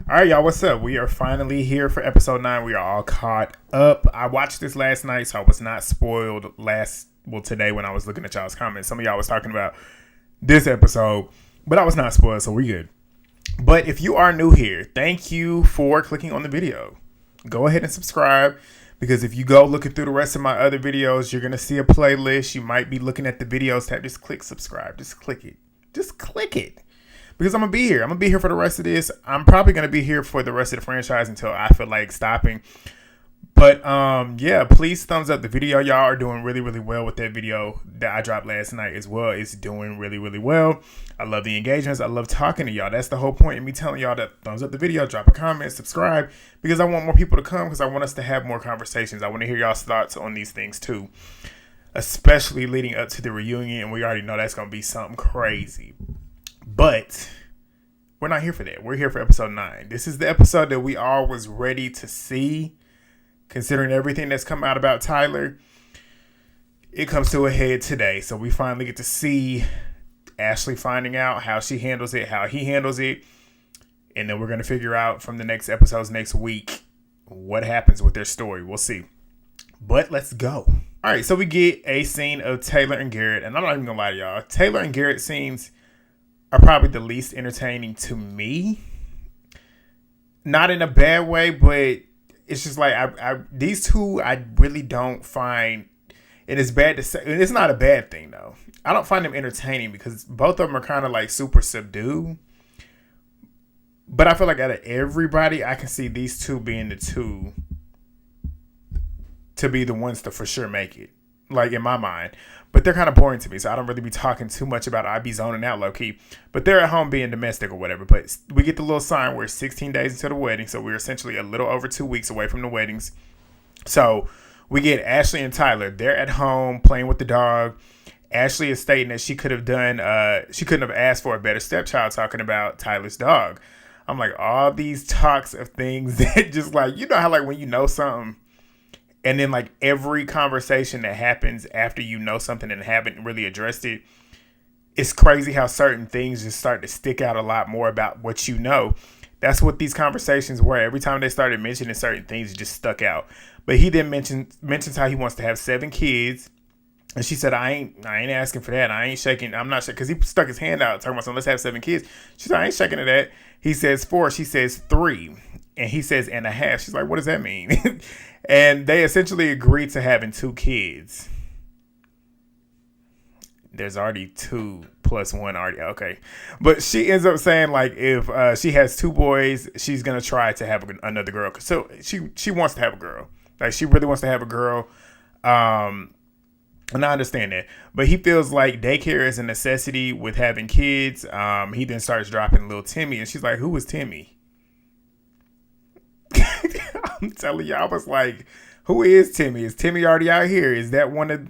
All right, y'all, what's up? We are finally here for episode 9. We are all caught up. I watched this last night, so I was not spoiled today when I was looking at y'all's comments. Some of y'all was talking about this episode, but I was not spoiled, so we good. But if you are new here, thank you for clicking on the video. Go ahead and subscribe, because if you go looking through the rest of my other videos, you're going to see a playlist. You might be looking at the videos tab. Just click subscribe. Just click it. Just click it. Because I'm going to be here. I'm going to be here for the rest of this. I'm probably going to be here for the rest of the franchise until I feel like stopping. But, yeah, please thumbs up the video. Y'all are doing really, really well with that video that I dropped last night as well. It's doing really, really well. I love the engagements. I love talking to y'all. That's the whole point of me telling y'all that thumbs up the video, drop a comment, subscribe, because I want more people to come, because I want us to have more conversations. I want to hear y'all's thoughts on these things too, especially leading up to the reunion. And we already know that's going to be something crazy. But we're not here for that. We're here for episode 9. This is the episode that we all was ready to see, considering everything that's come out about Tyler. It comes to a head today. So we finally get to see Ashley finding out how she handles it, how he handles it. And then we're going to figure out from the next episodes next week what happens with their story. We'll see. But let's go. All right. So we get a scene of Taylor and Garrett. And I'm not even going to lie to y'all. Taylor and Garrett scenes are probably the least entertaining to me. Not in a bad way, but it's just like these two I really don't find, and it's bad to say, and it's not a bad thing though. I don't find them entertaining because both of them are kind of like super subdued. But I feel like out of everybody, I can see these two being the two to be the ones to for sure make it, like in my mind. But they're kind of boring to me, so I don't really be talking too much about it. I be zoning out low key. But they're at home being domestic or whatever. But we get the little sign where it's 16 days until the wedding. So we're essentially a little over 2 weeks away from the weddings. So we get Ashley and Tyler. They're at home playing with the dog. Ashley is stating that she couldn't have asked for a better stepchild, talking about Tyler's dog. I'm like, all these talks of things that just like, you know how like when you know something, and then like every conversation that happens after you know something and haven't really addressed it, it's crazy how certain things just start to stick out a lot more about what you know. That's what these conversations were. Every time they started mentioning certain things, it just stuck out. But he then mentions how he wants to have 7 kids. And she said, I ain't asking for that. I ain't shaking. I'm not shaking. Because he stuck his hand out talking about something. Let's have 7 kids. She said, I ain't shaking to that. He says 4. She says 3. And he says and a half. She's like, what does that mean? And they essentially agreed to having 2 kids. There's already 2 plus 1 already. Okay. But she ends up saying like if she has 2 boys, she's going to try to have another girl. So she wants to have a girl. Like she really wants to have a girl. And I understand that. But he feels like daycare is a necessity with having kids. He then starts dropping little Timmy. And she's like, who is Timmy? I'm telling you, I was like, who is Timmy? Is Timmy already out here? Is that one of...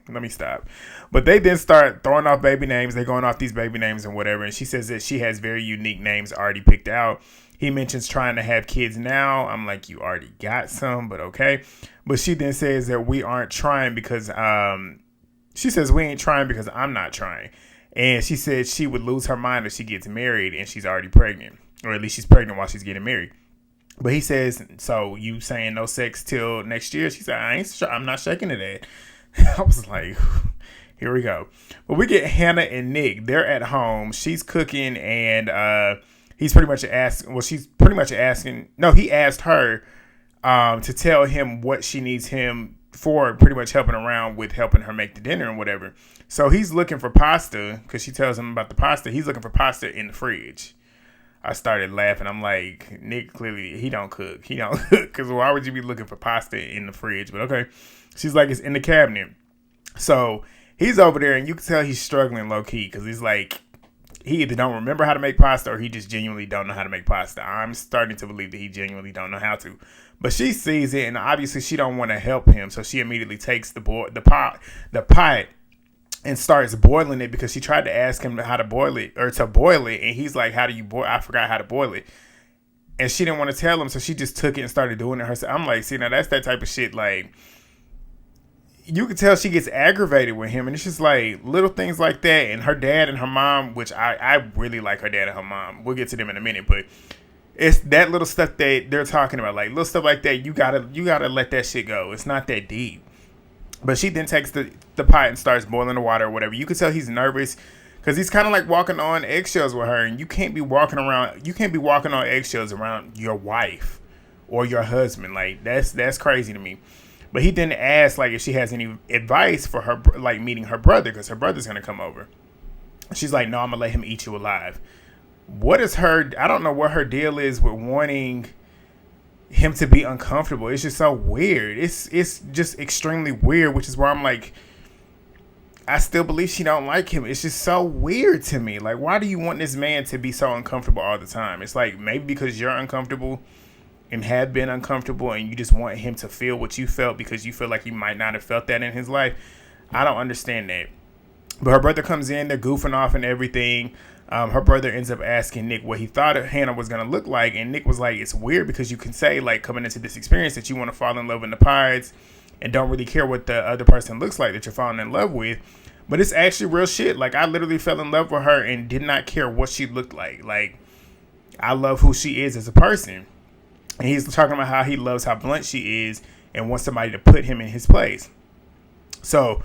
Let me stop. But they then start throwing off baby names. They're going off these baby names and whatever. And she says that she has very unique names already picked out. He mentions trying to have kids now. I'm like, you already got some, but okay. But she then says that we aren't trying because... she says we ain't trying because I'm not trying. And she said she would lose her mind if she gets married and she's already pregnant. Or at least she's pregnant while she's getting married. But he says, so you saying no sex till next year? She said, I'm not shaking to that. I was like, here we go. But we get Hannah and Nick. They're at home. She's cooking and he's pretty much asking, well, she's pretty much asking, no, he asked her to tell him what she needs him for, pretty much helping around with helping her make the dinner and whatever. So he's looking for pasta because she tells him about the pasta. He's looking for pasta in the fridge. I started laughing. I'm like, Nick, clearly he don't cook. He don't cook because why would you be looking for pasta in the fridge? But okay. She's like, it's in the cabinet. So he's over there and you can tell he's struggling low key because he's like, he either don't remember how to make pasta or he just genuinely don't know how to make pasta. I'm starting to believe that he genuinely don't know how to. But she sees it and obviously she don't want to help him. So she immediately takes the pot and starts boiling it because she tried to ask him how to boil it or to boil it. And he's like, how do you boil? I forgot how to boil it. And she didn't want to tell him. So she just took it and started doing it herself. I'm like, see, now that's that type of shit. Like, you can tell she gets aggravated with him. And it's just like little things like that. And her dad and her mom, which I really like her dad and her mom. We'll get to them in a minute. But It's that little stuff that they're talking about, like little stuff like that. You gotta let that shit go. It's not that deep. But she then takes the pot and starts boiling the water or whatever. You can tell he's nervous because he's kind of like walking on eggshells with her, and you can't be walking around. You can't be walking on eggshells around your wife or your husband. Like that's crazy to me. But he then asks like if she has any advice for her, like meeting her brother, because her brother's gonna come over. She's like, no, I'm gonna let him eat you alive. What is her? I don't know what her deal is with wanting him to be uncomfortable. It's just so weird. It's just extremely weird, which is why I'm like, I still believe she don't like him. It's just so weird to me. Like, why do you want this man to be so uncomfortable all the time? It's like maybe because you're uncomfortable and have been uncomfortable, and you just want him to feel what you felt because you feel like you might not have felt that in his life. I don't understand that. But her brother comes in, they're goofing off and everything. Her brother ends up asking Nick what he thought Hannah was going to look like. And Nick was like, it's weird because you can say, like, coming into this experience that you want to fall in love with the Pieds and don't really care what the other person looks like that you're falling in love with. But it's actually real shit. Like, I literally fell in love with her and did not care what she looked like. Like, I love who she is as a person. And he's talking about how he loves how blunt she is and wants somebody to put him in his place. So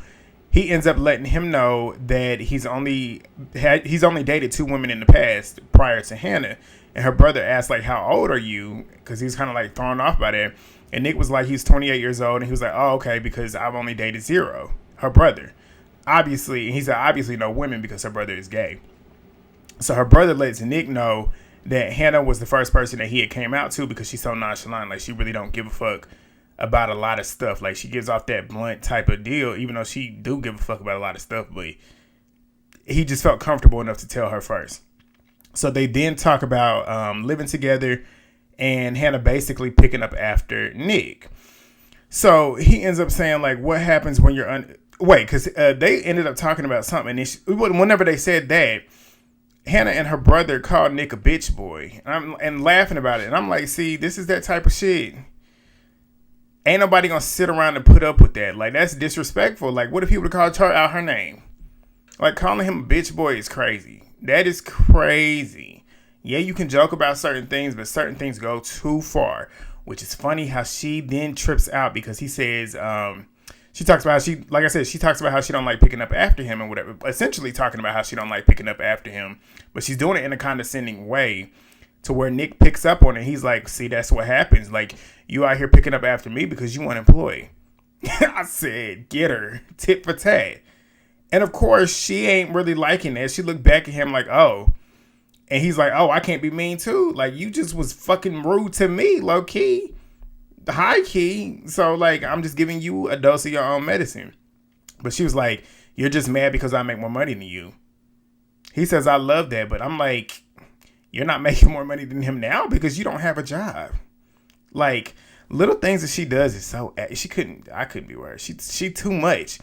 he ends up letting him know that he's only dated 2 women in the past prior to Hannah. And her brother asked, like, how old are you? Because he's kind of like thrown off by that. And Nick was like, he's 28 years old. And he was like, oh, okay, because I've only dated 0. Her brother. Obviously, and he said, obviously no women because her brother is gay. So her brother lets Nick know that Hannah was the first person that he had came out to because she's so nonchalant. Like, she really don't give a fuck about a lot of stuff. Like, she gives off that blunt type of deal, even though she do give a fuck about a lot of stuff. But he just felt comfortable enough to tell her first. So they then talk about living together and Hannah basically picking up after Nick. So he ends up saying, like, what happens when you're because they ended up talking about something. And whenever they said that, Hannah and her brother called Nick a bitch boy and laughing about it. And I'm like, see, this is that type of shit. Ain't nobody gonna sit around and put up with that. Like, that's disrespectful. Like, what if he would have called her out her name? Like, calling him a bitch boy is crazy. That is crazy. Yeah, you can joke about certain things, but certain things go too far. Which is funny how she then trips out because he says, she talks about how she talks about how she don't like picking up after him and whatever. Essentially talking about how she don't like picking up after him. But she's doing it in a condescending way to where Nick picks up on it. He's like, see, that's what happens. Like, you out here picking up after me because you unemployed. I said, get her, tit for tat. And of course, she ain't really liking that. She looked back at him like, oh. And he's like, oh, I can't be mean too. Like, you just was fucking rude to me, low key. High key. So, like, I'm just giving you a dose of your own medicine. But she was like, you're just mad because I make more money than you. He says, I love that. But I'm like, you're not making more money than him now because you don't have a job. Like, little things that she does is so, I couldn't be worse. She too much.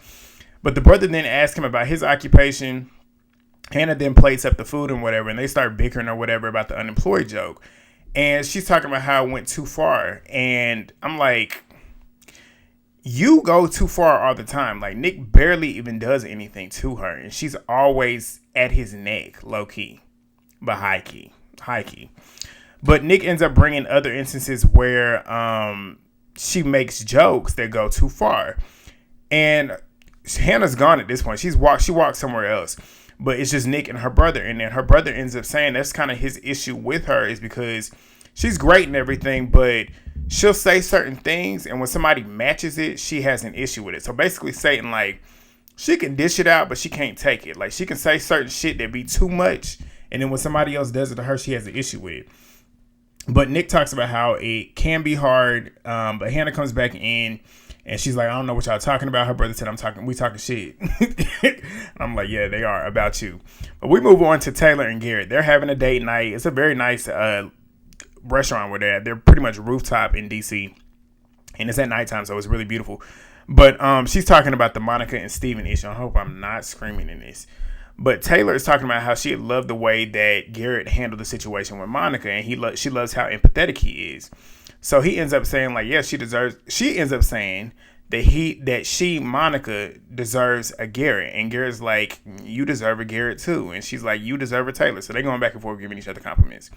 But the brother then asked him about his occupation. Hannah then plates up the food and whatever, and they start bickering or whatever about the unemployed joke. And she's talking about how it went too far. And I'm like, you go too far all the time. Like, Nick barely even does anything to her. And she's always at his neck, low key, but high key. But Nick ends up bringing other instances where she makes jokes that go too far. And Hannah's gone at this point. She walked somewhere else. But it's just Nick and her brother. And then her brother ends up saying that's kind of his issue with her is because she's great and everything, but she'll say certain things. And when somebody matches it, she has an issue with it. So basically saying, like, she can dish it out, but she can't take it. Like, she can say certain shit that be too much. And then when somebody else does it to her, she has an issue with it. But Nick talks about how it can be hard. But Hannah comes back in. And she's like, I don't know what y'all talking about. Her brother said, we talking shit. I'm like, yeah, they are about you. But we move on to Taylor and Garrett. They're having a date night. It's a very nice restaurant where they're at. They're pretty much rooftop in DC. And it's at nighttime, so it's really beautiful. But she's talking about the Monica and Steven issue. I hope I'm not screaming in this. But Taylor is talking about how she loved the way that Garrett handled the situation with Monica. And she loves how empathetic he is. So he ends up saying, like, yeah, she ends up saying that Monica, deserves a Garrett. And Garrett's like, you deserve a Garrett too. And she's like, you deserve a Taylor. So they're going back and forth giving each other compliments.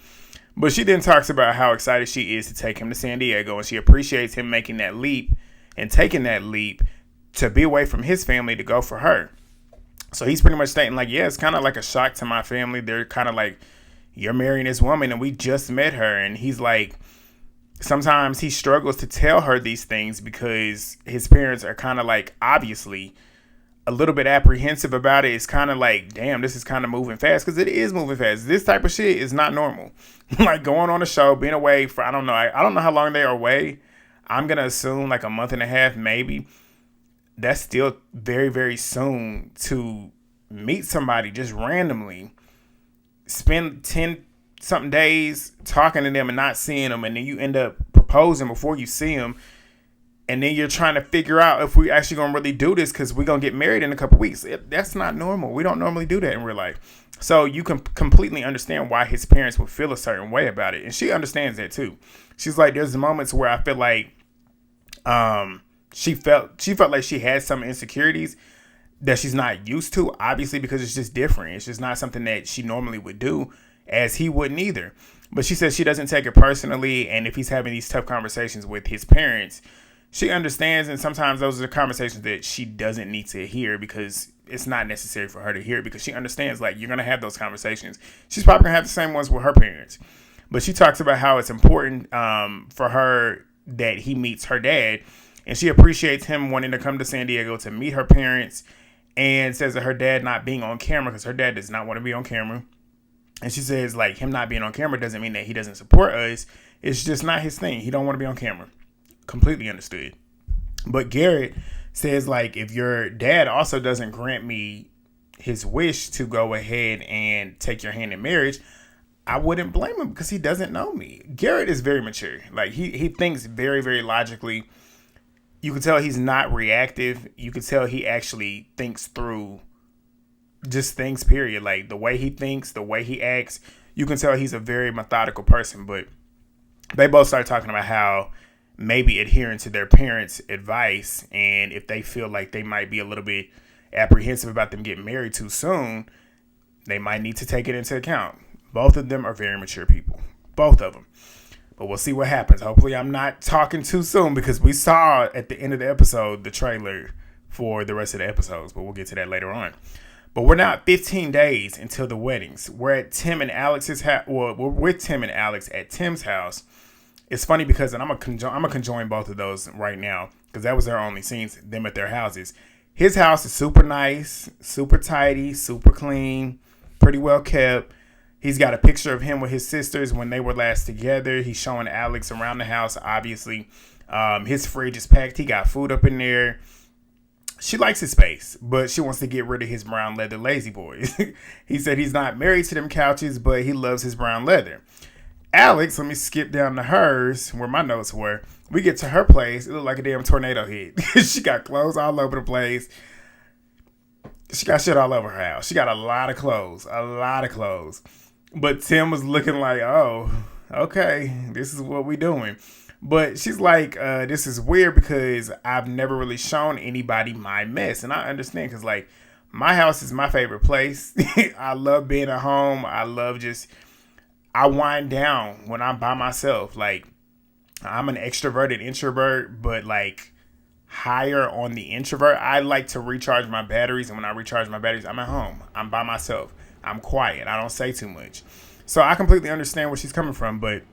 But she then talks about how excited she is to take him to San Diego, and she appreciates him making that leap and taking that leap to be away from his family to go for her. So he's pretty much stating like, yeah, it's kind of like a shock to my family. They're kind of like, you're marrying this woman and we just met her. And he's like, sometimes he struggles to tell her these things because his parents are kind of like, obviously, a little bit apprehensive about it. It's kind of like, damn, this is kind of moving fast, because it is moving fast. This type of shit is not normal. Like going on a show, being away for, I don't know how long they are away. I'm going to assume like a month and a half, maybe. That's still very, very soon to meet somebody just randomly, spend 10 something days talking to them and not seeing them, and then you end up proposing before you see them, and then you're trying to figure out if we actually gonna really do this because we're gonna get married in a couple weeks. That's not normal. We don't normally do that in real life. So you can completely understand why his parents would feel a certain way about it, and she understands that too. She's like, there's moments where I feel like she felt like she had some insecurities that she's not used to, obviously, because it's just different. It's just not something that she normally would do, as he wouldn't either. But she says she doesn't take it personally, and if he's having these tough conversations with his parents, she understands, and sometimes those are the conversations that she doesn't need to hear because it's not necessary for her to hear, because she understands, like, you're going to have those conversations. She's probably going to have the same ones with her parents. But she talks about how it's important for her that he meets her dad, and she appreciates him wanting to come to San Diego to meet her parents, and says that her dad not being on camera, because her dad does not want to be on camera. And she says, like, him not being on camera doesn't mean that he doesn't support us. It's just not his thing. He don't want to be on camera. Completely understood. But Garrett says, like, if your dad also doesn't grant me his wish to go ahead and take your hand in marriage, I wouldn't blame him, because he doesn't know me. Garrett is very mature. Like, he thinks very, very logically. You can tell he's not reactive. You can tell he actually thinks through just things, period. Like, the way he thinks, the way he acts, you can tell he's a very methodical person. But they both start talking about how maybe adhering to their parents' advice, and if they feel like they might be a little bit apprehensive about them getting married too soon, they might need to take it into account. Both of them are very mature people. Both of them. But we'll see what happens. Hopefully I'm not talking too soon, because we saw at the end of the episode the trailer for the rest of the episodes, but we'll get to that later on. But we're now 15 days until the weddings. We're at Tim and Alex's house. Well, we're with Tim and Alex at Tim's house. It's funny because, and I'm gonna conjoin both of those right now, because that was their only scenes, them at their houses. His house is super nice, super tidy, super clean, pretty well kept. He's got a picture of him with his sisters when they were last together. He's showing Alex around the house, obviously. His fridge is packed. He got food up in there. She likes his space, but she wants to get rid of his brown leather lazy boys. He said he's not married to them couches, but he loves his brown leather. Alex, let me skip down to hers, where my notes were. We get to her place. It looked like a damn tornado hit. She got clothes all over the place. She got shit all over her house. She got a lot of clothes. But Tim was looking like, oh, okay, this is what we doing. But she's like, this is weird because I've never really shown anybody my mess. And I understand, because, like, my house is my favorite place. I love being at home. I wind down when I'm by myself. Like, I'm an extroverted introvert, but, like, higher on the introvert. I like to recharge my batteries. And when I recharge my batteries, I'm at home. I'm by myself. I'm quiet. I don't say too much. So I completely understand where she's coming from, but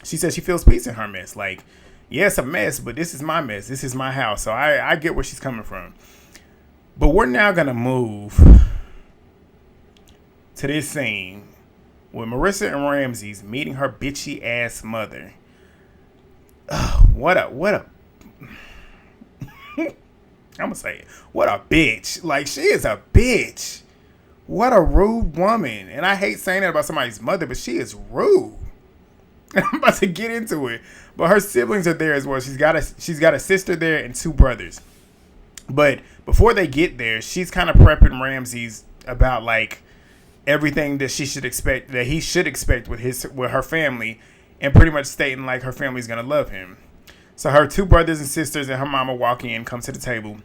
she says she feels peace in her mess. Like, yeah, it's a mess, but this is my mess. This is my house. So I get where she's coming from. But we're now going to move to this scene with Marissa and Ramsey's meeting her bitchy ass mother. What a I'm going to say it. What a bitch. Like, she is a bitch. What a rude woman. And I hate saying that about somebody's mother, but she is rude. I'm about to get into it. But her siblings are there as well. She's got a sister there and two brothers. But before they get there, she's kind of prepping Ramsey's about, like, everything that he should expect with her family, and pretty much stating, like, her family's gonna love him. So her two brothers and sisters and her mama walk in, come to the table.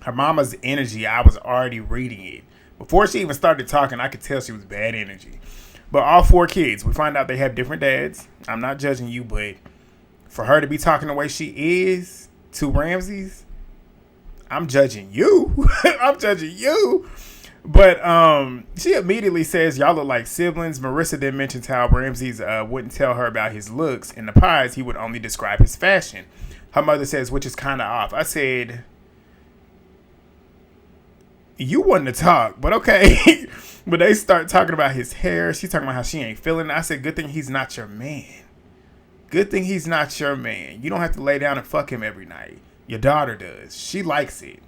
Her mama's energy, I was already reading it. Before she even started talking, I could tell she was bad energy. But all four kids, we find out they have different dads. I'm not judging you, but for her to be talking the way she is to Ramses, I'm judging you. I'm judging you. But she immediately says, y'all look like siblings. Marissa then mentions how Ramses wouldn't tell her about his looks in the pies. He would only describe his fashion. Her mother says, which is kind of off. I said, you wasn't to talk, but okay. But they start talking about his hair. She's talking about how she ain't feeling it. I said, good thing he's not your man. Good thing he's not your man. You don't have to lay down and fuck him every night. Your daughter does. She likes it.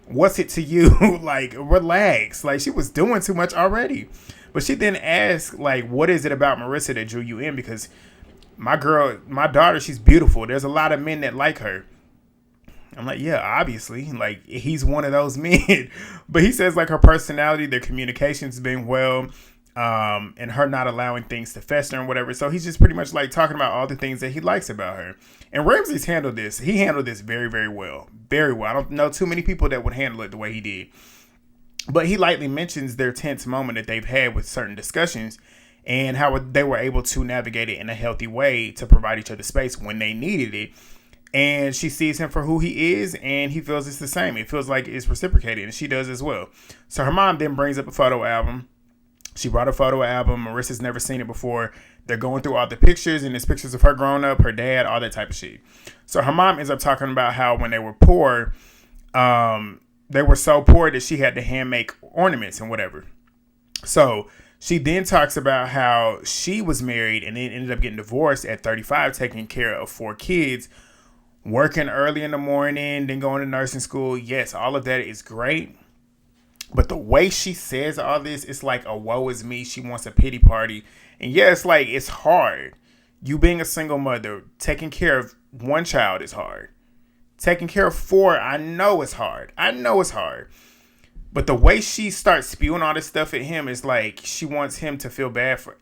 What's it to you? Like, relax. Like, she was doing too much already. But she then asked, like, what is it about Marissa that drew you in? Because my daughter, she's beautiful. There's a lot of men that like her. I'm like, yeah, obviously. Like, he's one of those men. But he says, like, her personality, their communication's been well, and her not allowing things to fester and whatever. So he's just pretty much, like, talking about all the things that he likes about her. And Ramses handled this. He handled this very, very well. Very well. I don't know too many people that would handle it the way he did. But he lightly mentions their tense moment that they've had with certain discussions and how they were able to navigate it in a healthy way to provide each other space when they needed it. And she sees him for who he is, and he feels it's the same. It feels like it's reciprocated, and she does as well. So her mom then brings up a photo album. She brought a photo album. Marissa's never seen it before. They're going through all the pictures, and there's pictures of her growing up, her dad, all that type of shit. So her mom ends up talking about how when they were poor, they were so poor that she had to hand make ornaments and whatever. So she then talks about how she was married and then ended up getting divorced at 35, taking care of 4 kids, working early in the morning, then going to nursing school. Yes, all of that is great. But the way she says all this, it's like a woe is me. She wants a pity party. And yeah, it's like, it's hard. You being a single mother, taking care of one child is hard. Taking care of 4, I know it's hard. I know it's hard. But the way she starts spewing all this stuff at him is like she wants him to feel bad for.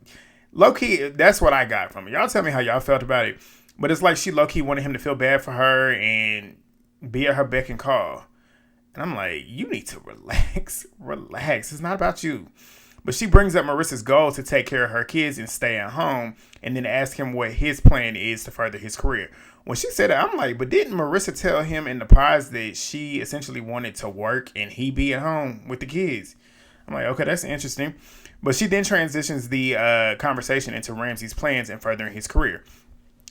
Low-key, that's what I got from it. Y'all tell me how y'all felt about it. But it's like she low-key wanted him to feel bad for her and be at her beck and call. And I'm like, you need to relax. Relax. It's not about you. But she brings up Marissa's goal to take care of her kids and stay at home, and then ask him what his plan is to further his career. When she said that, I'm like, but didn't Marissa tell him in the pies that she essentially wanted to work and he be at home with the kids? I'm like, okay, that's interesting. But she then transitions the conversation into Ramses' plans and furthering his career.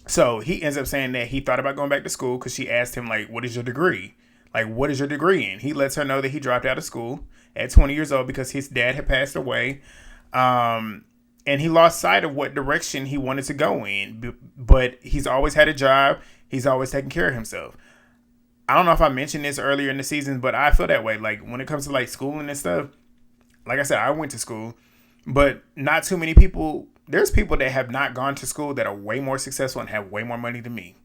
So he ends up saying that he thought about going back to school because she asked him, like, what is your degree? Like, what is your degree in? He lets her know that he dropped out of school at 20 years old because his dad had passed away. And he lost sight of what direction he wanted to go in. But he's always had a job. He's always taken care of himself. I don't know if I mentioned this earlier in the season, but I feel that way. Like, when it comes to, like, schooling and stuff, like I said, I went to school. But not too many people. There's people that have not gone to school that are way more successful and have way more money than me.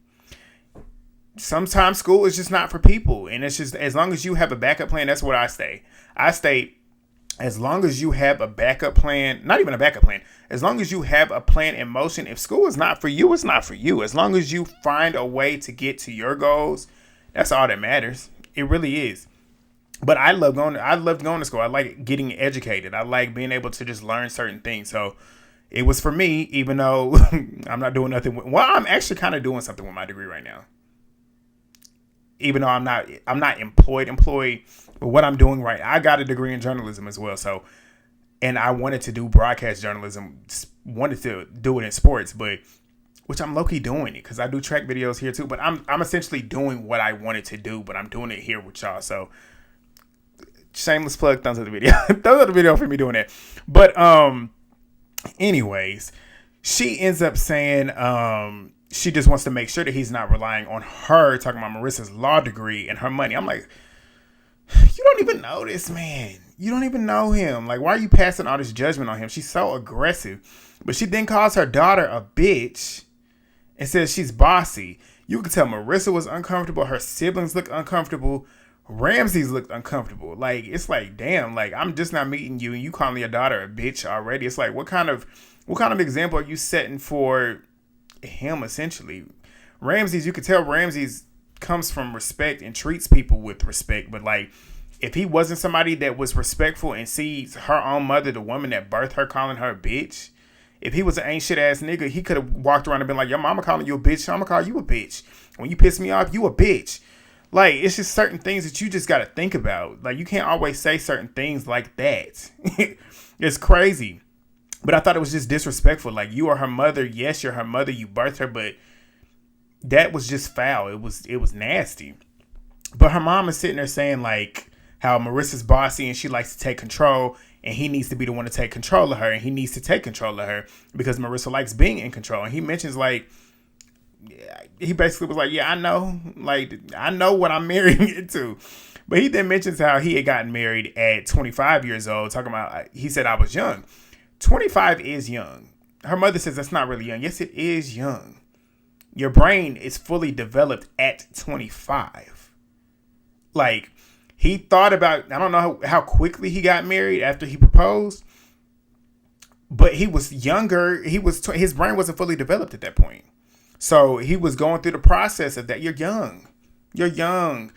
Sometimes school is just not for people. And it's just, as long as you have a backup plan, that's what I say. I state, as long as you have a backup plan, not even a backup plan, as long as you have a plan in motion, if school is not for you, it's not for you. As long as you find a way to get to your goals, that's all that matters. It really is. But I loved going to school. I like getting educated. I like being able to just learn certain things. So it was for me, even though I'm not doing nothing. I'm actually kind of doing something with my degree right now. Even though I'm not employed, but what I'm doing right, I got a degree in journalism as well. So, and I wanted to do broadcast journalism, wanted to do it in sports, but which I'm low-key doing it because I do track videos here too. But I'm essentially doing what I wanted to do, but I'm doing it here with y'all. So, shameless plug, thumbs up the video. Thumbs up the video for me doing that. But anyways, she ends up saying she just wants to make sure that he's not relying on her, talking about Marissa's law degree and her money. I'm like, you don't even know this man. You don't even know him. Like, why are you passing all this judgment on him? She's so aggressive. But she then calls her daughter a bitch and says she's bossy. You can tell Marissa was uncomfortable. Her siblings look uncomfortable. Ramses looked uncomfortable. Like, it's like, damn, like, I'm just not meeting you and you calling your daughter a bitch already. It's like, what kind of example are you setting for him, essentially? Ramses, you could tell Ramses comes from respect and treats people with respect. But like, if he wasn't somebody that was respectful and sees her own mother, the woman that birthed her, calling her a bitch, if he was an ain't shit ass nigga, he could have walked around and been like, your mama calling you a bitch, I'm gonna call you a bitch. When you piss me off, you a bitch. Like, it's just certain things that you just gotta think about. Like, you can't always say certain things like that. It's crazy. But I thought it was just disrespectful. Like, you are her mother. Yes, you're her mother. You birthed her, but that was just foul. It was nasty. But her mom is sitting there saying like how Marissa's bossy and she likes to take control, and he needs to be the one to take control of her, and he needs to take control of her because Marissa likes being in control. And he mentions like, he basically was like, yeah, I know. Like, I know what I'm marrying into. But he then mentions how he had gotten married at 25 years old, talking about, he said, I was young. 25 is young. Her mother says that's not really young. Yes, it is young. Your brain is fully developed at 25. Like, he thought about, I don't know how quickly he got married after he proposed, but he was younger. His brain wasn't fully developed at that point. So he was going through the process of that. You're young. You're young.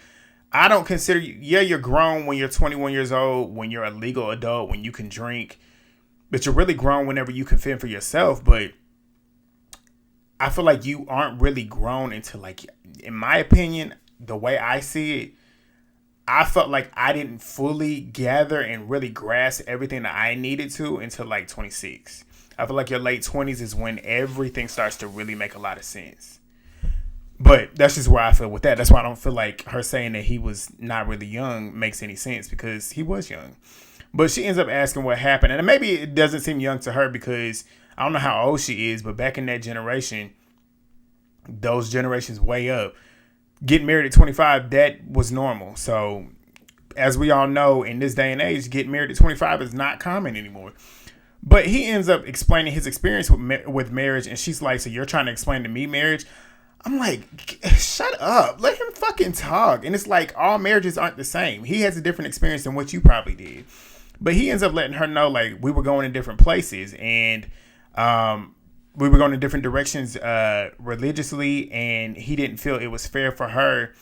I don't consider you, yeah, you're grown when you're 21 years old, when you're a legal adult, when you can drink, but you're really grown whenever you can fend for yourself. But I feel like you aren't really grown until, like, in my opinion, the way I see it, I felt like I didn't fully gather and really grasp everything that I needed to until like 26. I feel like your late 20s is when everything starts to really make a lot of sense. But that's just where I feel with that. That's why I don't feel like her saying that he was not really young makes any sense, because he was young. But she ends up asking what happened. And maybe it doesn't seem young to her because I don't know how old she is, but back in that generation, those generations way up, getting married at 25, that was normal. So as we all know, in this day and age, getting married at 25 is not common anymore. But he ends up explaining his experience with marriage. And she's like, so you're trying to explain to me marriage? I'm like, shut up. Let him fucking talk. And it's like, all marriages aren't the same. He has a different experience than what you probably did. But he ends up letting her know, like, we were going in different places. And we were going in different directions religiously. And he didn't feel it was fair for her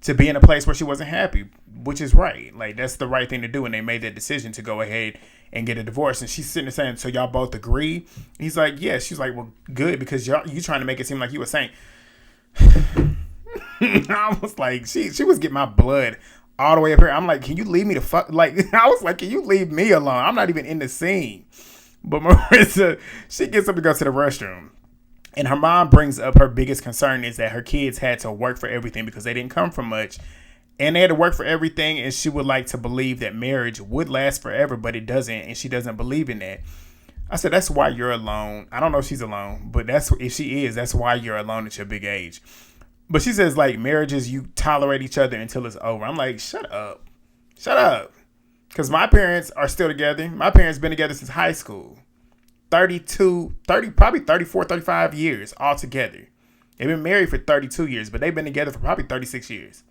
to be in a place where she wasn't happy, which is right. Like, that's the right thing to do. And they made that decision to go ahead and get a divorce. And she's sitting there saying, so y'all both agree? He's like, yes. Yeah. She's like, well, good, because you trying to make it seem like you were saying. I was like, she was getting my blood all the way up here. I'm like, can you leave me the fuck? Like, I was like, can you leave me alone? I'm not even in the scene. But Marissa, she gets up to go to the restroom. And her mom brings up her biggest concern is that her kids had to work for everything because they didn't come from much. And they had to work for everything. And she would like to believe that marriage would last forever, but it doesn't. And she doesn't believe in that. I said, that's why you're alone. I don't know if she's alone, but if she is, that's why you're alone at your big age. But she says, like, marriages, you tolerate each other until it's over. I'm like, shut up. Shut up. Because my parents are still together. My parents been together since high school. 30, probably 34, 35 years all together. They've been married for 32 years, but they've been together for probably 36 years.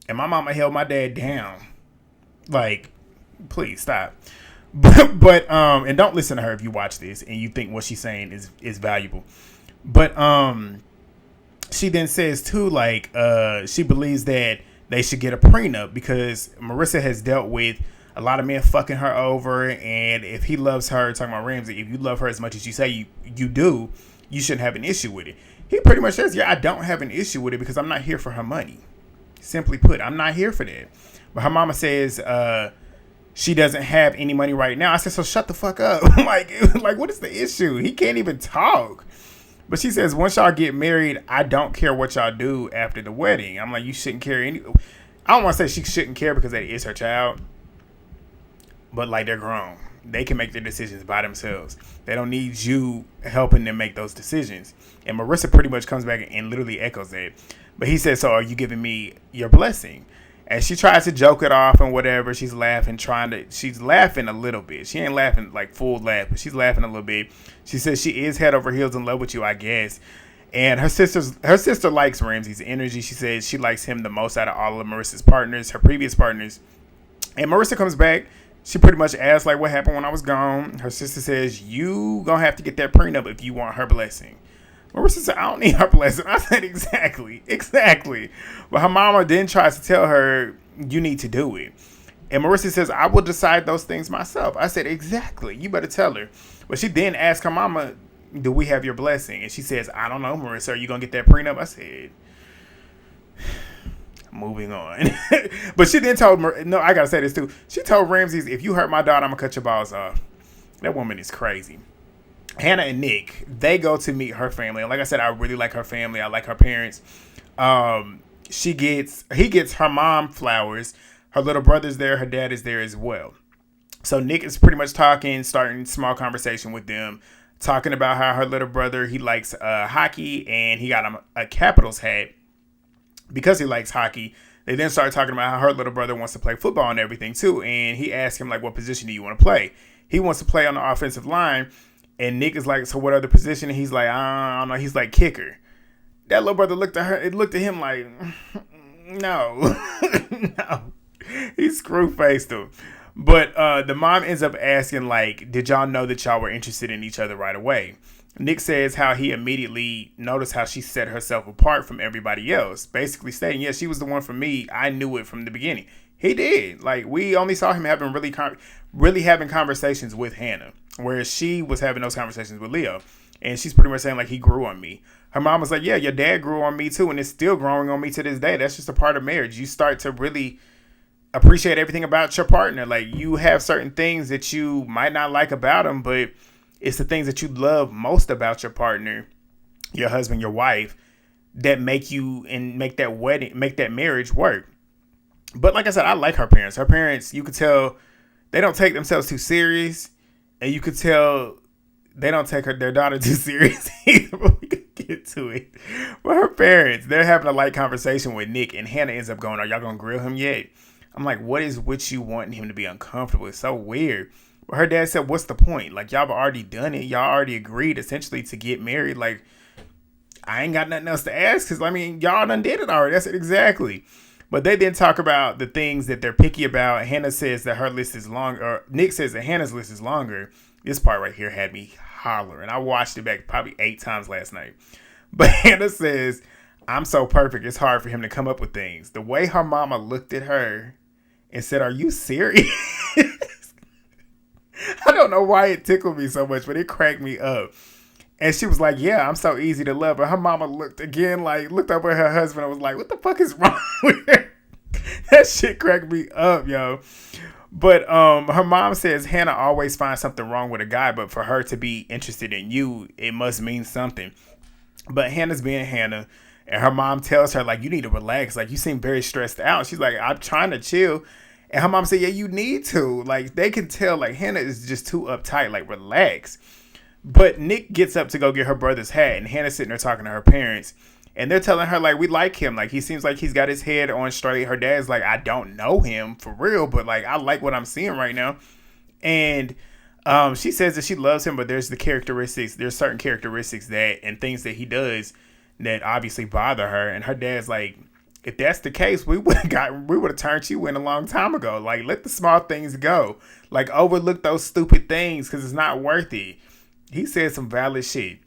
And my mama held my dad down. Like, please stop. But and don't listen to her if you watch this and you think what she's saying is valuable. But she then says too, like, she believes that they should get a prenup because Marissa has dealt with a lot of men fucking her over, and if he loves her, talking about Ramsey, if you love her as much as you say you do, you shouldn't have an issue with it. He pretty much says, yeah, I don't have an issue with it because I'm not here for her money. Simply put, I'm not here for that. But her mama says she doesn't have any money right now. I said, so shut the fuck up. like, what is the issue? He can't even talk. But she says, once y'all get married, I don't care what y'all do after the wedding. I'm like, you shouldn't care any. I don't want to say she shouldn't care because that is her child. But, like, they're grown. They can make their decisions by themselves. They don't need you helping them make those decisions. And Marissa pretty much comes back and literally echoes that. But he says, so are you giving me your blessing? And she tries to joke it off and whatever. She's laughing a little bit. She ain't laughing like full laugh, but she's laughing a little bit. She says she is head over heels in love with you, I guess. And her sister likes Ramsey's energy. She says she likes him the most out of all of Marissa's partners, her previous partners. And Marissa comes back. She pretty much asks, like, what happened when I was gone? Her sister says, you gonna have to get that prenup if you want her blessing. Marissa said, I don't need her blessing. I said, exactly. But her mama then tries to tell her, you need to do it. And Marissa says, I will decide those things myself. I said, exactly. You better tell her. But she then asked her mama, do we have your blessing? And she says, I don't know, Marissa. Are you going to get that prenup? I said, moving on. But she then told, no, I got to say this too. She told Ramses, if you hurt my daughter, I'm going to cut your balls off. That woman is crazy. Hannah and Nick, they go to meet her family. And like I said, I really like her family. I like her parents. He gets her mom flowers. Her little brother's there. Her dad is there as well. So Nick is pretty much starting small conversation with them, talking about how her little brother, he likes hockey, and he got him a Capitals hat because he likes hockey. They then started talking about how her little brother wants to play football and everything too. And he asked him, like, what position do you want to play? He wants to play on the offensive line. And Nick is like, so what other position? And he's like, I don't know. He's like, kicker. That little brother looked at him like, no, no. He screw-faced him. But the mom ends up asking, like, did y'all know that y'all were interested in each other right away? Nick says how he immediately noticed how she set herself apart from everybody else, basically stating, yeah, she was the one for me. I knew it from the beginning. He did. Like, we only saw him having really having conversations with Hannah, whereas she was having those conversations with Leo. And she's pretty much saying, like, he grew on me. Her mom was like, yeah, your dad grew on me too, and it's still growing on me to this day. That's just a part of marriage. You start to really appreciate everything about your partner. Like, you have certain things that you might not like about them, but it's the things that you love most about your partner, your husband, your wife, that make that marriage work. But like I said, I like her parents. Her parents, you could tell they don't take themselves too serious, and you could tell they don't take their daughter too serious either. But we could get to it. But her parents, they're having a light conversation with Nick, and Hannah ends up going, are y'all gonna grill him yet? I'm like, what is with you wanting him to be uncomfortable? It's so weird. But her dad said, what's the point? Like, y'all have already done it. Y'all already agreed essentially to get married. Like, I ain't got nothing else to ask, because I mean, y'all done did it already. That's it exactly. But they then talk about the things that they're picky about. Hannah says that her list is longer, or Nick says that Hannah's list is longer. This part right here had me hollering. I watched it back probably 8 times last night. But Hannah says, I'm so perfect, it's hard for him to come up with things. The way her mama looked at her and said, are you serious? I don't know why it tickled me so much, but it cracked me up. And she was like, yeah, I'm so easy to love. But her mama looked up at her husband and was like, what the fuck is wrong with her? That shit cracked me up, yo. But her mom says Hannah always finds something wrong with a guy, but for her to be interested in you, it must mean something. But Hannah's being Hannah, and her mom tells her, like, you need to relax. Like, you seem very stressed out. She's like, I'm trying to chill. And her mom said, yeah, you need to. Like, they can tell, like, Hannah is just too uptight. Like, relax. But Nick gets up to go get her brother's hat, and Hannah's sitting there talking to her parents, and they're telling her, like, we like him. Like, he seems like he's got his head on straight. Her dad's like, I don't know him for real, but, like, I like what I'm seeing right now. And she says that she loves him, but there's certain characteristics that, and things that he does that obviously bother her. And her dad's like, if that's the case, we would have turned you in a long time ago. Like, let the small things go. Like, overlook those stupid things, because it's not worth it. He said some valid shit.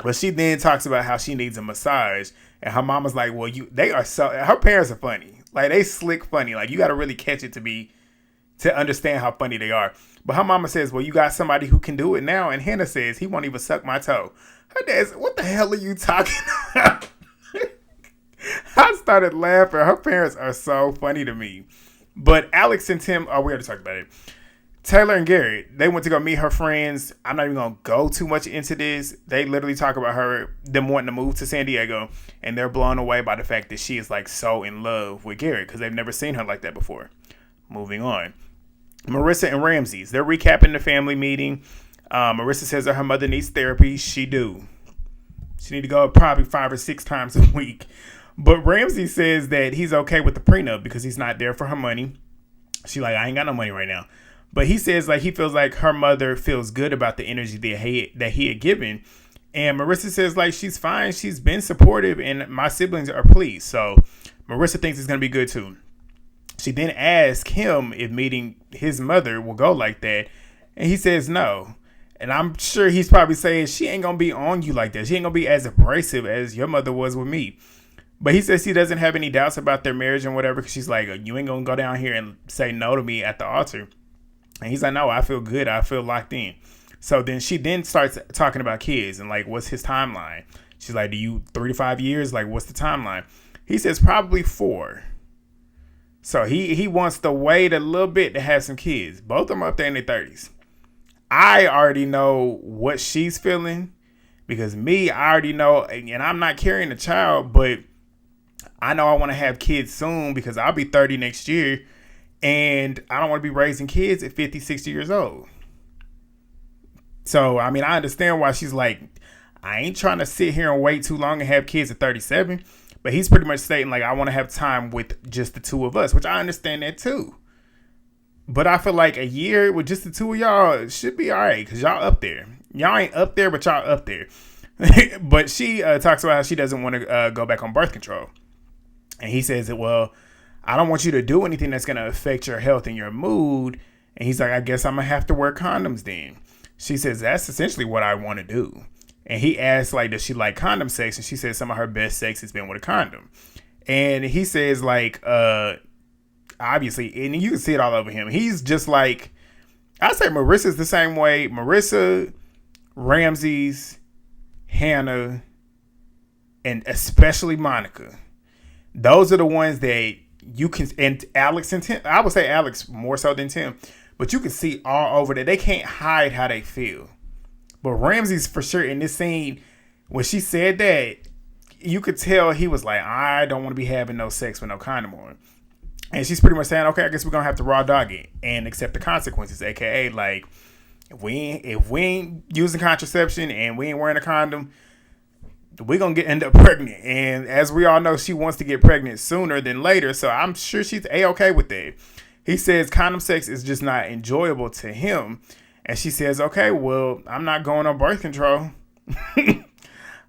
But she then talks about how she needs a massage. And her mama's like, well, her parents are funny. Like, they slick funny. Like, you got to really catch it to understand how funny they are. But her mama says, well, you got somebody who can do it now. And Hannah says, he won't even suck my toe. Her dad's, what the hell are you talking about? I started laughing. Her parents are so funny to me. But Alex and Tim, we already talked about it. Taylor and Garrett, they went to go meet her friends. I'm not even going to go too much into this. They literally talk about them wanting to move to San Diego, and they're blown away by the fact that she is, like, so in love with Garrett, because they've never seen her like that before. Moving on. Marissa and Ramses, they're recapping the family meeting. Marissa says that her mother needs therapy. She do. She need to go probably 5 or 6 times a week. But Ramsey says that he's okay with the prenup because he's not there for her money. She like, I ain't got no money right now. But he says, like, he feels like her mother feels good about the energy that he had given. And Marissa says, like, she's fine. She's been supportive and my siblings are pleased. So Marissa thinks it's going to be good too. She then asks him if meeting his mother will go like that. And he says no. And I'm sure he's probably saying she ain't gonna be on you like that. She ain't gonna be as abrasive as your mother was with me. But he says he doesn't have any doubts about their marriage and whatever. Cause she's like, you ain't gonna go down here and say no to me at the altar. And he's like, no, I feel good. I feel locked in. So then she starts talking about kids and like, what's his timeline? She's like, do you 3 to 5 years? Like, what's the timeline? He says probably 4. So he wants to wait a little bit to have some kids. Both of them up there in their 30s. I already know what she's feeling because I already know, and I'm not carrying a child, but I know I want to have kids soon because I'll be 30 next year and I don't want to be raising kids at 50, 60 years old. So, I mean, I understand why she's like, I ain't trying to sit here and wait too long and have kids at 37. But he's pretty much stating like, I want to have time with just the two of us, which I understand that too. But I feel like a year with just the two of y'all should be all right because y'all up there. Y'all ain't up there, but y'all up there. But she talks about how she doesn't want to go back on birth control. And he says that, well, I don't want you to do anything that's going to affect your health and your mood. And he's like, I guess I'm going to have to wear condoms then. She says, that's essentially what I want to do. And he asks, like, does she like condom sex? And she says some of her best sex has been with a condom. And he says, like, obviously, and you can see it all over him. He's just like, I say Marissa's the same way. Marissa, Ramses, Hannah, and especially Monica. Those are the ones that you can, and Alex and Tim. I would say Alex more so than Tim. But you can see all over that they can't hide how they feel. But Ramses, for sure, in this scene, when she said that, you could tell he was like, I don't want to be having no sex with no condom on. And she's pretty much saying, okay, I guess we're going to have to raw dog it and accept the consequences. AKA, like, if we ain't using contraception and we ain't wearing a condom, we're going to end up pregnant. And as we all know, she wants to get pregnant sooner than later. So I'm sure she's A-okay with that. He says condom sex is just not enjoyable to him. And she says, okay, well, I'm not going on birth control.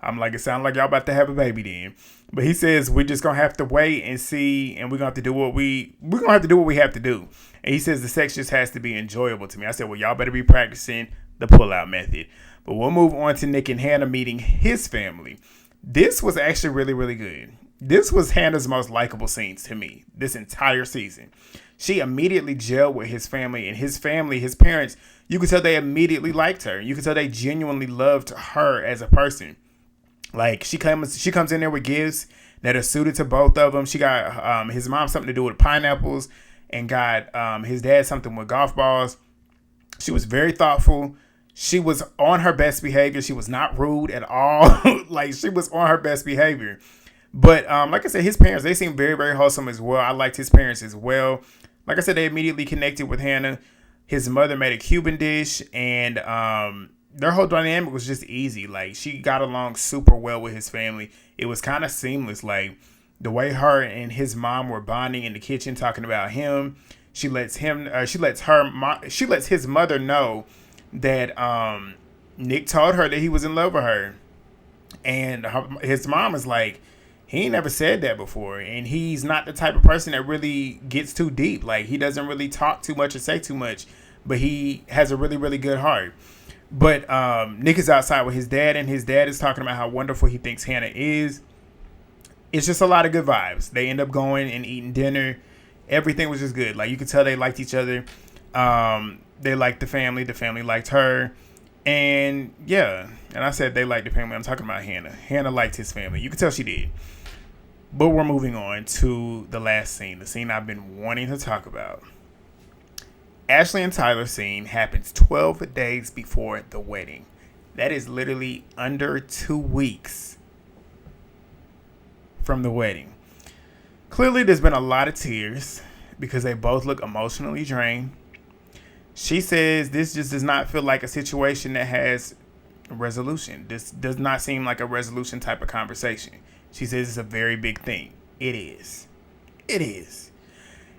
I'm like, it sounds like y'all about to have a baby then. But he says, we're just going to have to wait and see. And we're going to have to do what we have to do. And he says, the sex just has to be enjoyable to me. I said, well, y'all better be practicing the pull-out method. But we'll move on to Nick and Hannah meeting his family. This was actually really, really good. This was Hannah's most likable scenes to me this entire season. She immediately gelled with his family, and his family, his parents, you could tell they immediately liked her. You could tell they genuinely loved her as a person. Like, she comes in there with gifts that are suited to both of them. She got his mom something to do with pineapples and got his dad something with golf balls. She was very thoughtful. She was on her best behavior. She was not rude at all. Like, she was on her best behavior. But like I said, his parents, they seem very, very wholesome as well. I liked his parents as well. Like I said, they immediately connected with Hannah. His mother made a Cuban dish, and their whole dynamic was just easy. Like, she got along super well with his family. It was kind of seamless. Like, the way her and his mom were bonding in the kitchen, talking about him. She lets his mother know that Nick told her that he was in love with her, and his mom is like, he ain't never said that before, and he's not the type of person that really gets too deep. Like, he doesn't really talk too much or say too much, but he has a really, really good heart. But Nick is outside with his dad, and his dad is talking about how wonderful he thinks Hannah is. It's just a lot of good vibes. They end up going and eating dinner. Everything was just good. Like, you could tell they liked each other. They liked the family. The family liked her. And, yeah. And I said they liked the family. I'm talking about Hannah. Hannah liked his family. You could tell she did. But we're moving on to the last scene. The scene I've been wanting to talk about. Ashley and Tyler's scene happens 12 days before the wedding. That is literally under 2 weeks from the wedding. Clearly, there's been a lot of tears because they both look emotionally drained. She says this just does not feel like a situation that has a resolution. This does not seem like a resolution type of conversation. She says it's a very big thing. It is. It is.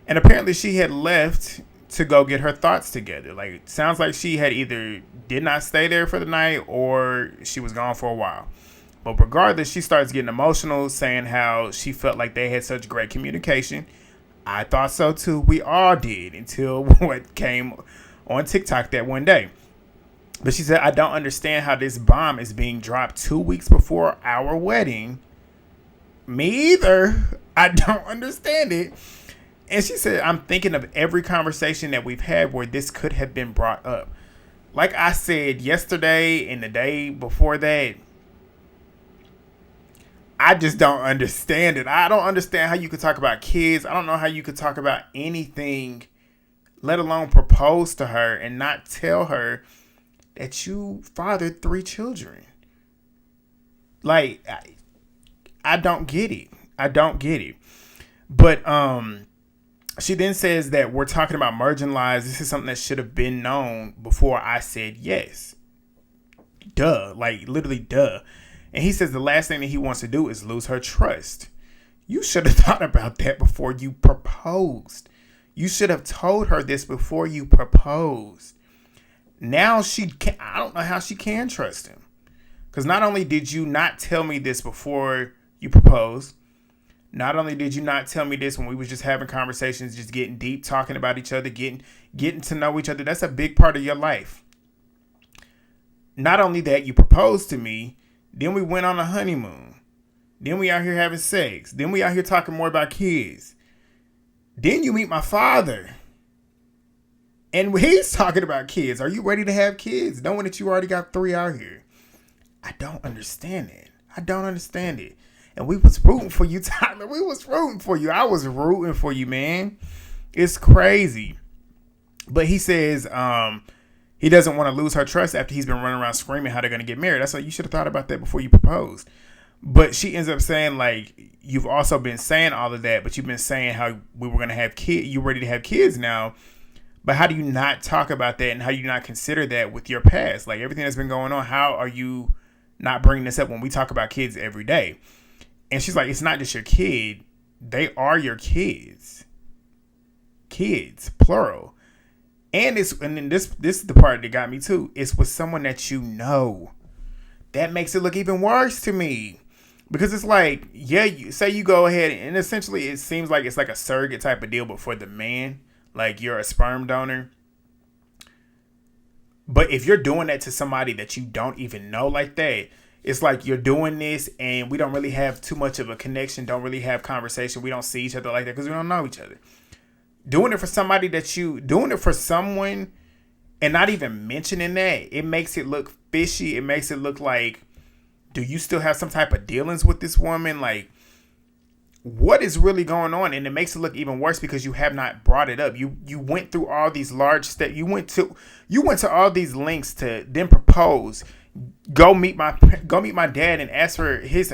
And apparently she had left to go get her thoughts together. Like, it sounds like she had either did not stay there for the night or she was gone for a while. But regardless, she starts getting emotional, saying how she felt like they had such great communication. I thought so too. We all did, until what came on TikTok that one day. But she said, I don't understand how this bomb is being dropped 2 weeks before our wedding. Me either. I don't understand it. And she said, I'm thinking of every conversation that we've had where this could have been brought up. Like I said yesterday and the day before that, I just don't understand it. I don't understand how you could talk about kids. I don't know how you could talk about anything, let alone propose to her and not tell her that you fathered 3 children. Like, I don't get it. I don't get it. But she then says that we're talking about merging lives. This is something that should have been known before I said yes. Duh. Like, literally, duh. And he says the last thing that he wants to do is lose her trust. You should have thought about that before you proposed. You should have told her this before you proposed. Now she can't, I don't know how she can trust him. Because not only did you not tell me this before you proposed, not only did you not tell me this when we was just having conversations, just getting deep, talking about each other, getting to know each other. That's a big part of your life. Not only that, you proposed to me, then we went on a honeymoon. Then we out here having sex. Then we out here talking more about kids. Then you meet my father. And he's talking about kids. Are you ready to have kids? Knowing that you already got 3 out here. I don't understand it. I don't understand it. And we was rooting for you, Tyler. We was rooting for you. I was rooting for you, man. It's crazy. But he says he doesn't want to lose her trust after he's been running around screaming how they're going to get married. That's why you should have thought about that before you proposed. But she ends up saying, like, you've also been saying all of that, but you've been saying how we were going to have kids. You're ready to have kids now. But how do you not talk about that, and how do you not consider that with your past? Like, everything that's been going on, how are you not bringing this up when we talk about kids every day? And she's like, it's not just your kid. They are your kids. Kids, plural. And then this is the part that got me too. It's with someone that you know. That makes it look even worse to me. Because it's like, yeah, say you go ahead and essentially it seems like it's like a surrogate type of deal, but for the man, like you're a sperm donor. But if you're doing that to somebody that you don't even know like that, it's like you're doing this and we don't really have too much of a connection, don't really have conversation. We don't see each other like that because we don't know each other. Doing it for somebody doing it for someone and not even mentioning that, it makes it look fishy. It makes it look like, do you still have some type of dealings with this woman? Like, what is really going on? And it makes it look even worse because you have not brought it up. You went through all these large steps. You went to all these lengths to then propose. Go meet my dad and ask for his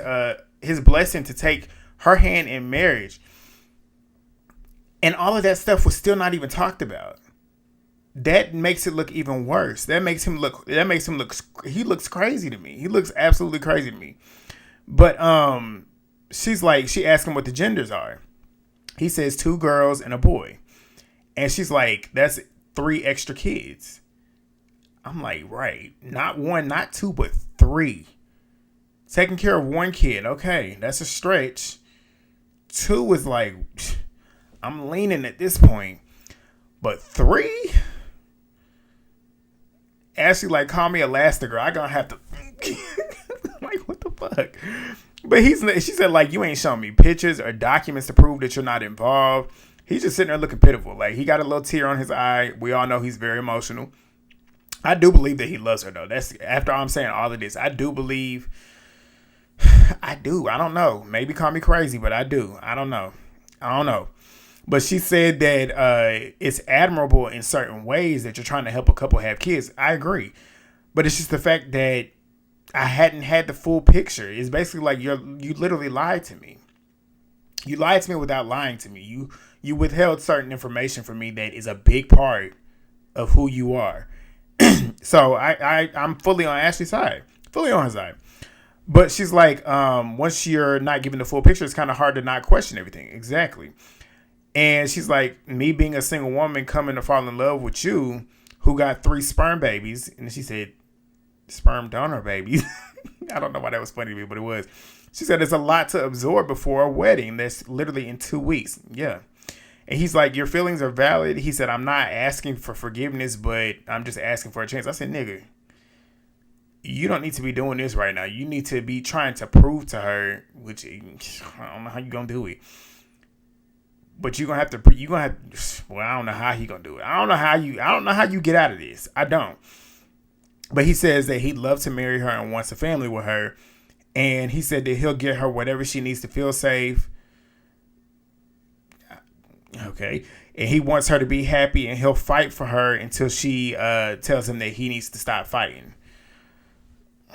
blessing to take her hand in marriage. And all of that stuff was still not even talked about. That makes it look even worse. He looks crazy to me. He looks absolutely crazy to me. But she asked him what the genders are. He says 2 girls and a boy. And she's like, that's 3 extra kids. I'm like, right. Not 1, not 2, but 3. Taking care of 1 kid. Okay, that's a stretch. 2 is like, I'm leaning at this point. But 3? Ashley, like, call me Elastigirl. I gonna have to. Like, what the fuck? But she said, like, you ain't showing me pictures or documents to prove that you're not involved. He's just sitting there looking pitiful. Like, he got a little tear on his eye. We all know he's very emotional. I do believe that he loves her, though. That's after I'm saying all of this. I do believe. I do. I don't know. Maybe call me crazy, but I do. I don't know. But she said that it's admirable in certain ways that you're trying to help a couple have kids. I agree. But it's just the fact that I hadn't had the full picture. It's basically like you literally lied to me. You lied to me without lying to me. You withheld certain information from me that is a big part of who you are. So I'm fully on Ashley's side. Fully on her side. But she's like, once you're not given the full picture, it's kind of hard to not question everything. Exactly. And she's like, me being a single woman coming to fall in love with you, who got 3 sperm babies. And she said, sperm donor babies. I don't know why that was funny to me, but it was. She said, it's a lot to absorb before a wedding. That's literally in 2 weeks. Yeah. And he's like, your feelings are valid. He said, I'm not asking for forgiveness, but I'm just asking for a chance. I said, nigga, you don't need to be doing this right now. You need to be trying to prove to her, which I don't know how you gonna do it. But you're gonna have to. Well, I don't know how he gonna do it. I don't know how you get out of this. I don't. But he says that he'd love to marry her and wants a family with her. And he said that he'll get her whatever she needs to feel safe. Okay. And he wants her to be happy, and he'll fight for her until she tells him that he needs to stop fighting.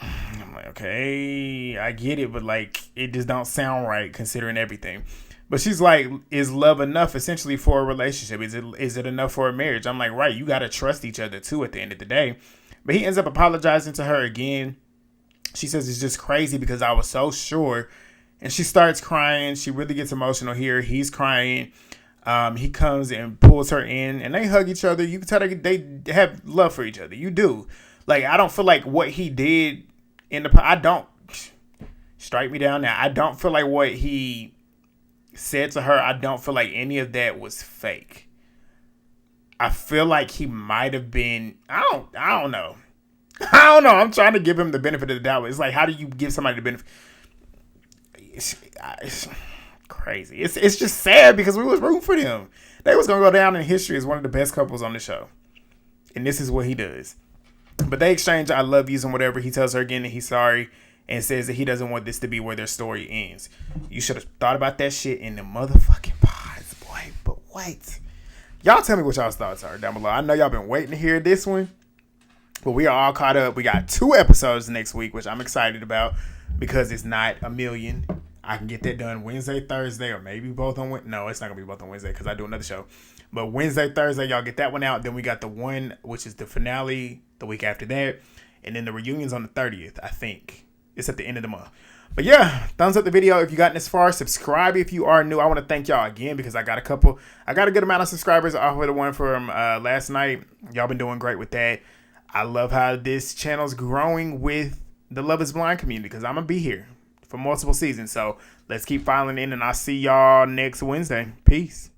I'm like, okay, I get it, but like, it just don't sound right considering everything. But she's like, is love enough essentially for a relationship? Is it enough for a marriage? I'm like, right, you got to trust each other too at the end of the day. But he ends up apologizing to her again. She says it's just crazy because I was so sure. And she starts crying. She really gets emotional here. He's crying. He comes and pulls her in, and they hug each other. You can tell they have love for each other. You do. Like, I don't feel like what he did I don't, strike me down now. I don't feel like what he said to her, I don't feel like any of that was fake. I feel like he might have been, I don't know. I don't know. I'm trying to give him the benefit of the doubt. It's like, how do you give somebody the benefit? It's crazy. It's just sad because we was rooting for them. They was going to go down in history as one of the best couples on the show. And this is what he does. But they exchange I love yous and whatever. He tells her again that he's sorry and says that he doesn't want this to be where their story ends. You should have thought about that shit in the motherfucking pods, boy. But wait. Y'all tell me what y'all's thoughts are down below. I know y'all been waiting to hear this one. But we are all caught up. We got 2 episodes next week, which I'm excited about because it's not a million. I can get that done Wednesday, Thursday, or maybe both on Wednesday. No, it's not going to be both on Wednesday because I do another show. But Wednesday, Thursday, y'all get that one out. Then we got the one, which is the finale the week after that. And then the reunion's on the 30th, I think. It's at the end of the month. But yeah, thumbs up the video if you gotten this far. Subscribe if you are new. I want to thank y'all again because I got a good amount of subscribers off of the one from last night. Y'all been doing great with that. I love how this channel's growing with the Love is Blind community because I'm going to be here for multiple seasons. So let's keep filing in, and I'll see y'all next Wednesday. Peace.